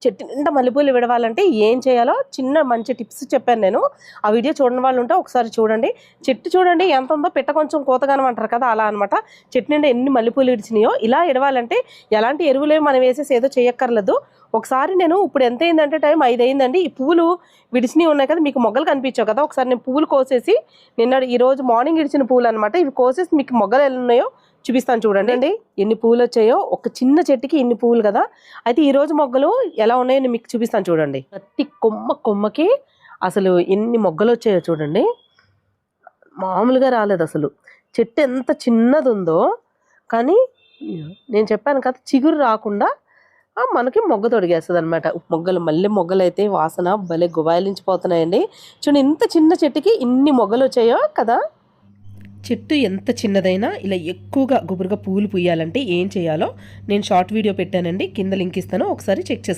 చెట్టు నిండా మల్లెపూలు విడవాలంటే ఏం చేయాలో చిన్న మంచి టిప్స్ చెప్పాను నేను. ఆ వీడియో చూడని వాళ్ళు ఉంటే ఒకసారి చూడండి. చెట్టు చూడండి ఎంత ఉందో, పిట్ట కొంచెం కోతగానం అంటారు కదా, అలా అనమాట. చెట్టు నిండా ఎన్ని మల్లెపూలు ఇడిచినాయో. ఇలా ఇడవాలంటే ఎలాంటి ఎరువులేమి మనం వేసేసి ఏదో చేయక్కర్లేదు. ఒకసారి నేను ఇప్పుడు ఎంత అయిందంటే టైం 5 అయిందండి. ఈ పువ్వులు విడిచినవి ఉన్నాయి కదా, మీకు మొగ్గలు కనిపించావు కదా, ఒకసారి నేను పువ్వులు కోసేసి ఈరోజు మార్నింగ్ ఇడిచిన పువ్వులు అనమాట. ఇవి కోసేసి మీకు మొగ్గలు ఎలా ఉన్నాయో చూపిస్తాను చూడండి. అండి ఎన్ని పువ్వులు వచ్చాయో, ఒక చిన్న చెట్టుకి ఇన్ని పువ్వులు కదా. అయితే ఈ రోజు మొగ్గలు ఎలా ఉన్నాయో నేను మీకు చూపిస్తాను చూడండి. ప్రతి కొమ్మకి అసలు ఎన్ని మొగ్గలు వచ్చాయో చూడండి. మామూలుగా రాలేదు అసలు. చెట్టు ఎంత చిన్నది ఉందో కానీ నేను చెప్పాను కదా, చిగురు రాకుండా మనకి మొగ్గ తొడిగేస్తుంది అనమాట. మల్లె మొగ్గలు అయితే వాసన భలే గుబాయిలించిపోతున్నాయండి. చూడండి ఇంత చిన్న చెట్టుకి ఇన్ని మొగ్గలు వచ్చాయో కదా. చెట్టు ఎంత చిన్నదైనా ఇలా ఎక్కువగా గుబురుగా పూలు పూయాలంటే ఏం చేయాలో నేను షార్ట్ వీడియో పెట్టానండి, కింద లింక్ ఇస్తాను, ఒకసారి చెక్ చేసుకోండి.